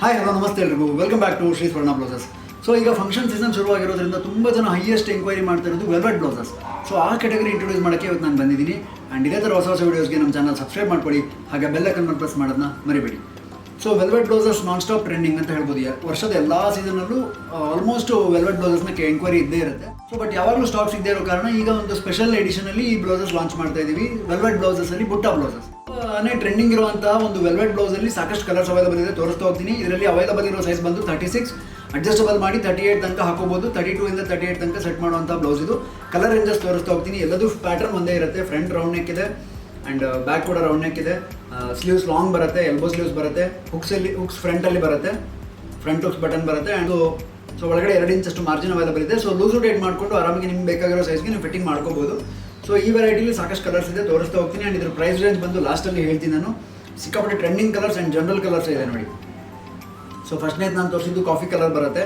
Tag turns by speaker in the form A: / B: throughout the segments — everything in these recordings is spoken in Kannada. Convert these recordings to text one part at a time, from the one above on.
A: ಹಾಯ್ ಹಲೋ ನಮಸ್ತೆ ಎಲ್ರಿಗೂ ವೆಲ್ಕಮ್ ಬ್ಯಾಕ್ ಟು ಶ್ರೀ ಸ್ವರ್ಣ ಬ್ಲೌಸಸ್. ಸೊ ಈಗ ಫಂಕ್ಷನ್ ಸೀಸನ್ ಶುರುವಾಗಿರೋದ್ರಿಂದ ತುಂಬ ಜನ ಹೈಯೆಸ್ಟ್ ಎಂಕ್ವೈರಿ ಮಾಡ್ತಾ ಇರೋದು ವೆಲ್ವೆಟ್ ಬ್ಲೌಸಸ್. ಸೊ ಆ ಕ್ಯಾಟಗರಿ ಇಂಟ್ರೊಡ್ಯೂಸ್ ಮಾಡೋಕ್ಕೆ ಇವತ್ತು ನಾನು ಬಂದಿದ್ದೀನಿ. ಆ್ಯಂಡ್ ಇದೇ ಥರ ಹೊಸ ಹೊಸ ವೀಡಿಯೋಸ್ಗೆ ನಮ್ಮ ಚಾನಲ್ ಸಬ್ಸ್ಕ್ರೈಬ್ ಮಾಡ್ಕೊಳ್ಳಿ, ಹಾಗೆ ಬೆಲ್ ಐಕಾನ್ ಪ್ರೆಸ್ ಮಾಡೋದನ್ನ ಮರಿಬೇಡಿ. So velvet blouses non stop trending ಅಂತ ಹೇಳ್ಬೋದು. ವರ್ಷದ ಎಲ್ಲ ಸೀಸನಲ್ಲೂ ಆಲ್ಮೋಸ್ಟ್ ವೆಲ್ವೆಟ್ ಬ್ಲೌಸಸ್ನ ಎಂಕ್ವೈರಿ ಇದ್ದೇ ಇರುತ್ತೆ. ಸೊ ಬಟ್ ಯಾವಾಗಲೂ ಸ್ಟಾಕ್ ಸಿಗದೇ ಇರೋ ಕಾರಣ ಈಗ ಒಂದು ಸ್ಪೆಷಲ್ ಎಡಿಷನಲ್ಲಿ ಈ ಬ್ಲೌಸಸ್ ಲಾಂಚ್ ಮಾಡ್ತಾ ಇದ್ದೀವಿ. ವೆಲ್ವೆಟ್ ಬ್ಲೌಸಸಲ್ಲಿ ಬುಟ್ಟ ಬ್ಲೌಸಸ್ ಟ್ರೆಂಡಿಂಗ್ ಇರುವಂತಹ ಒಂದು ವೆಲ್ವೆಟ್ ಬ್ಲೌಸಲ್ಲಿ ಸಾಕಷ್ಟು ಕಲರ್ಸ್ ಅವೈಲೇಬಲ್ ಇದೆ, ತೋರಿಸ್ತಾ ಹೋಗ್ತೀನಿ. ಇದರಲ್ಲಿ ಅವೈಲೇಬಲ್ ಇರೋ ಸೈಜ್ ಬಂದು 36, ಅಡ್ಜಸ್ಟಬಲ್ ಮಾಡಿ 38 ತನಕ ಹಾಕೋಬಹುದು. 32 ಇಂದ 38 ತನಕ ಸೆಟ್ ಮಾಡುವಂಥ ಬ್ಲೌಸ್ ಇದು. ಕಲರ್ ರೇಂಜಸ್ ತೋರಿಸ್ತಾ ಹೋಗ್ತೀನಿ. ಎಲ್ಲದೂ ಪ್ಯಾಟರ್ನ್ ಒಂದೇ ಇರುತ್ತೆ. ಫ್ರಂಟ್ ರೌಂಡ್ ನೆಕ್ ಇದೆ ಆ್ಯಂಡ್ ಬ್ಯಾಕ್ ಕೂಡ ರೌಂಡ್ ನೆಕ್ ಇದೆ. ಸ್ಲೀವ್ಸ್ ಲಾಂಗ್ ಬರುತ್ತೆ, ಎಲ್ಬೋ ಸ್ಲೀವ್ಸ್ ಬರುತ್ತೆ, ಹುಕ್ಸ್ ಫ್ರಂಟಲ್ಲಿ ಬರುತ್ತೆ, ಫ್ರಂಟ್ ಹುಕ್ಸ್ ಬಟನ್ ಬರುತ್ತೆ. ಆ್ಯಂಡ್ ಸೊ ಒಳಗಡೆ 2 ಇಂಚಷ್ಟು ಮಾರ್ಜಿನ್ ಅವೈಲೇಬಲ್ ಇದೆ. ಸೊ ಲೂಸು ಟೈಟ್ ಮಾಡಿಕೊಂಡು ಆರಾಮಾಗಿ ನಿಮ್ಗೆ ಬೇಕಾಗಿರೋ ಸೈಜ್ಗೆ ನೀವು ಫಿಟ್ಟಿಂಗ್ ಮಾಡ್ಕೋಬಹುದು. ಸೊ ಈ ವೆರೈಟಿಲಿ ಸಾಕಷ್ಟು ಕಲರ್ಸ್ ಇದೆ, ತೋರಿಸ್ತಾ ಹೋಗ್ತೀನಿ. ಆ್ಯಂಡ್ ಇದ್ರ ಪ್ರೈಸ್ ರೇಂಜ್ ಬಂದು ಲಾಸ್ಟಲ್ಲಿ ಹೇಳ್ತೀನಿ ನಾನು. ಸಿಕ್ಕಾಪಟ್ಟೆ trending colours and general colours ಇದೆ ನೋಡಿ. ಸೊ ಫಸ್ಟ್ನೇದು ನಾನು ತೋರಿಸಿದ್ದು ಕಾಫಿ ಕಲರ್ ಬರುತ್ತೆ.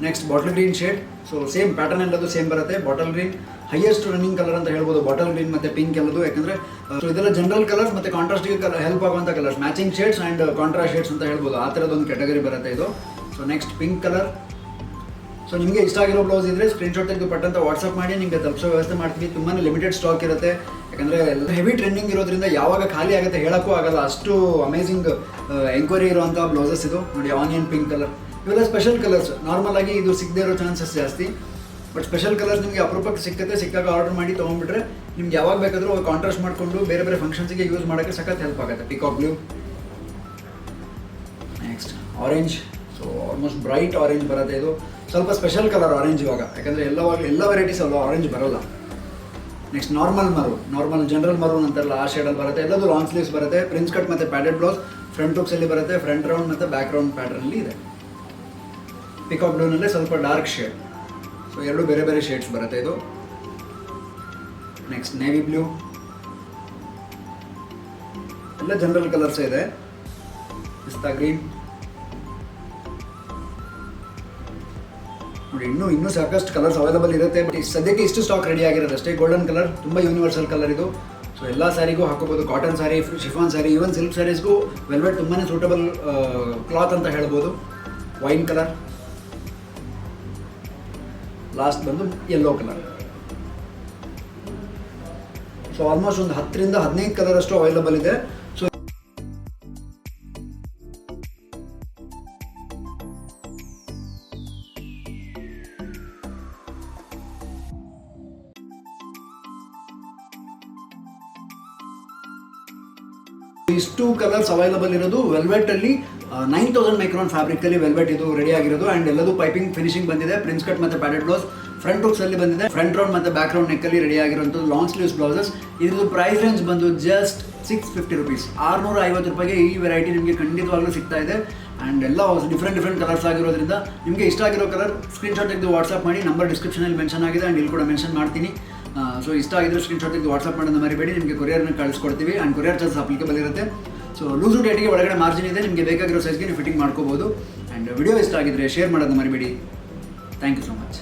A: Next bottle green shade. So same pattern ಎಲ್ಲದು ಸೇಮ್ ಬರುತ್ತೆ. Bottle green highest running colour ಅಂತ ಹೇಳ್ಬೋದು. ಬಾಟಲ್ ಗ್ರೀನ್ ಮತ್ತು ಪಿಂಕ್ ಎಲ್ಲದು, ಯಾಕಂದರೆ ಸೊ ಇದೆಲ್ಲ ಜನರಲ್ ಕಲರ್ಸ್ ಮತ್ತು ಕಾಂಟ್ರಾಸ್ಟಿಗೆ ಹೆಲ್ಪ್ ಆಗುವಂಥ colours, matching shades and contrast shades ಅಂತ ಹೇಳ್ಬೋದು. ಆ ಥರದೊಂದು ಕ್ಯಾಟಗರಿ ಬರುತ್ತೆ ಇದು. So next pink colour. So ನಿಮಗೆ ಇಷ್ಟ ಆಗಿರೋ ಬ್ಲೌಸ್ ಇದ್ದರೆ ಸ್ಕ್ರೀನ್ಶಾಟ್ ತೆಗೆದು ಪಟ್ಟಂತ ವಾಟ್ಸಪ್ ಮಾಡಿ ನಿಮಗೆ ತಲುಪಿಸೋ ವ್ಯವಸ್ಥೆ ಮಾಡ್ತೀವಿ. ತುಂಬಾ ಲಿಮಿಟೆಡ್ ಸ್ಟಾಕ್ ಇರುತ್ತೆ, ಯಾಕಂದರೆ ಹೆವಿ ಟ್ರೆಂಡಿಂಗ್ ಇರೋದ್ರಿಂದ ಯಾವಾಗ ಖಾಲಿ ಆಗುತ್ತೆ ಹೇಳೋಕ್ಕೂ ಆಗಲ್ಲ. ಅಷ್ಟು ಅಮೇಝಿಂಗ್ ಎಂಕ್ವೈರಿ ಇರುವಂಥ ಬ್ಲೌಸಸ್ ಇದು ನೋಡಿ. ಆನಿಯನ್ ಪಿಂಕ್ ಕಲರ್ ಇವೆಲ್ಲ ಸ್ಪೆಷಲ್ ಕಲರ್ಸ್. ನಾರ್ಮಲ್ ಆಗಿ ಇದು ಸಿಗದೇ ಇರೋ ಚಾನ್ಸಸ್ ಜಾಸ್ತಿ. ಬಟ್ ಸ್ಪೆಷಲ್ ಕಲರ್ಸ್ ನಿಮಗೆ ಅಪರೂಪಕ್ಕೆ ಸಿಕ್ಕಾಗ ಆರ್ಡರ್ ಮಾಡಿ ತೊಗೊಂಡ್ಬಿಟ್ರೆ ನಿಮ್ಗೆ ಯಾವಾಗ ಬೇಕಾದರೂ ಕಾಂಟ್ರಾಸ್ಟ್ ಮಾಡಿಕೊಂಡು ಬೇರೆ ಬೇರೆ ಫಂಕ್ಷನ್ಸ್ಗೆ ಯೂಸ್ ಮಾಡೋಕ್ಕೆ ಸಖತ್ ಹೆಲ್ಪ್ ಆಗುತ್ತೆ. Peacock blue. Next orange. So almost bright orange ಬರುತ್ತೆ. ಇದು ಸ್ವಲ್ಪ ಸ್ಪೆಷಲ್ ಕಲರ್ ಆರೆಂಜ್ ಇವಾಗ, ಯಾಕಂದರೆ ಎಲ್ಲ ವೆರೈಟೀಸ್ ಅಲ್ಲ ಆರೆಂಜ್ ಬರೋಲ್ಲ. ನೆಕ್ಸ್ಟ್ ನಾರ್ಮಲ್ ಜನರಲ್ ಮರೂನ್ ಅಂತಾರಲ್ಲ ಆ ಶೇಡಲ್ಲಿ ಬರುತ್ತೆ. ಎಲ್ಲದು ಲಾಂಗ್ ಸ್ಲೀವ್ಸ್ ಬರುತ್ತೆ. ಪ್ರಿನ್ಸ್ ಕಟ್ ಮತ್ತು ಪ್ಯಾಡೆಡ್ ಬ್ಲೌಸ್. ಫ್ರಂಟ್ ಹುಕ್ಸಲ್ಲಿ ಬರುತ್ತೆ. ಫ್ರಂಟ್ ರೌಂಡ್ ಮತ್ತು ಬ್ಯಾಕ್ ರೌಂಡ್ ಪ್ಯಾಟರ್ನಲ್ಲಿ ಇದೆ. ಪಿಕಾಕ್ ಬ್ಲೂನಲ್ಲೇ ಸ್ವಲ್ಪ ಡಾರ್ಕ್ ಶೇಡ್. ಸೊ ಎರಡು ಬೇರೆ ಬೇರೆ ಶೇಡ್ಸ್ ಬರುತ್ತೆ ಇದು. Next navy blue. ಎಲ್ಲ ಜನರಲ್ ಕಲರ್ಸ್ ಇದೆ. ಪಿಸ್ತಾ ಗ್ರೀನ್ ನೋಡಿ. ಇನ್ನೂ ಸಾಕಷ್ಟು ಕಲರ್ಸ್ ಅವೈಲೇಬಲ್ ಇರುತ್ತೆ. ಬಟ್ ಸದ್ಯಕ್ಕೆ ಇಷ್ಟು ಸ್ಟಾಕ್ ರೆಡಿ ಆಗಿರೋದು ಅಷ್ಟೇ. ಗೋಲ್ಡನ್ ಕಲರ್ ತುಂಬ ಯೂನಿವರ್ಸಲ್ ಕಲರ್ ಇದು. ಸೊ ಎಲ್ಲ ಸ್ಯಾರಿಗೂ ಹಾಕೋಬೋದು. Cotton sari, chiffon sari, even silk ಸ್ಯಾರೀಸ್ಗೂ ವೆಲ್ವೆಟ್ ತುಂಬಾ ಸೂಟಬಲ್ ಕ್ಲಾತ್ ಅಂತ ಹೇಳ್ಬೋದು. Wine colour. ಲಾಸ್ಟ್ ಬಂದು ಯೆಲ್ಲೋ ಕಲರ್. ಸೊ ಆಲ್ಮೋಸ್ಟ್ ಒಂದು 10 ರಿಂದ 15 ಕಲರ್ ಅಷ್ಟು ಅವೈಲೇಬಲ್ ಇದೆ. ಸೊ ಇಷ್ಟು ಕಲರ್ಸ್ ಅವೈಲೇಬಲ್ ಇರೋದು ವೆಲ್ವೆಟ್ ಅಲ್ಲಿ. 9000 ಮೈಕ್ರಾನ್ ಫ್ಯಾಬ್ರಿಕ್ ಅಲ್ಲಿ ವೆಲ್ವೆಟ್ ಇದು ರೆಡಿ ಆಗಿರೋದು. ಆ್ಯಂಡ್ ಎಲ್ಲದೂ ಪೈಪಿಂಗ್ ಫಿನಿಶಿಂಗ್ ಬಂದಿದೆ. ಪ್ರಿನ್ಸ್ ಕಟ್ ಮತ್ತು ಪ್ಯಾಡೆಡ್ ಬ್ಲೌಸ್. ಫ್ರಂಟ್ ಹುಕ್ಸ್ ಅಲ್ಲಿ ಬಂದಿದೆ. ಫ್ರಂಟ್ ರೌಂಡ್ ಮತ್ತು ಬ್ಯಾಕ್ ರೌಂಡ್ ನೆಕ್ಕಲ್ಲಿ ರೆಡಿ ಆಗಿರುವಂಥದ್ದು ಲಾಂಗ್ ಸ್ಲೀವ್ಸ್ ಬ್ಲೌಸಸ್. ಇದ್ರದ್ದು ಪ್ರೈಸ್ ರೇಂಜ್ ಬಂದು ಜಸ್ಟ್ 650 ರುಪೀಸ್. 650 ರೂಪಾಯಿಗೆ ಈ ವೆರೈಟಿ ನಿಮಗೆ ಖಂಡಿತವಾಗ್ಲೂ ಸಿಗ್ತಾ ಇದೆ. ಆ್ಯಂಡ್ ಎಲ್ಲ ಡಿಫ್ರೆಂಟ್ ಕಲರ್ಸ್ ಆಗಿರೋದ್ರಿಂದ ನಿಮಗೆ ಇಷ್ಟ ಆಗಿರೋ ಕಲರ್ ಸ್ಕ್ರೀನ್ಶಾಟ್ ತೆಗೆದು ವಾಟ್ಸಪ್ ಮಾಡಿ. ನಂಬರ್ ಡಿಸ್ಕ್ರಿಪ್ಷನಲ್ಲಿ ಮೆನ್ಷನ್ ಆಗಿದೆ ಆ್ಯಂಡ್ ಇಲ್ಲಿ ಕೂಡ ಮೆನ್ಷನ್ ಮಾಡ್ತೀನಿ. ಸೊ ಇಷ್ಟ ಆಗಿದ್ರೆ ಸ್ಕ್ರೀನ್ಶಾಟ್ ತೆಗೆದು ವಾಟ್ಸಪ್ ಮಾಡೋದು ಮರಿಬೇಡಿ. ನಿಮಗೆ ಕೊರಿಯರ್ನ ಕಳಿಸ್ಕೊಡ್ತೀವಿ ಆ್ಯಂಡ್ ಕೊರಿಯರ್ ಚಾರ್ಜ್ ಅಪ್ಲಿಕಬಲ್ ಇರುತ್ತೆ. ಸೊ ಲೂಸು ಡೇಟಿಗೆ ಒಳಗಡೆ ಮಾರ್ಜಿನ್ ಇದೆ. ನಿಮಗೆ ಬೇಕಾಗಿರೋ ಸೈಜ್ಗೆ ನೀವು ಫಿಟ್ಟಿಂಗ್ ಮಾಡ್ಕೋಬೋದು. ಆ್ಯಂಡ್ ವಿಡಿಯೋ ಇಷ್ಟ ಆಗಿದ್ರೆ ಶೇರ್ ಮಾಡೋದು ಮರಿಬೇಡಿ. Thank you so much.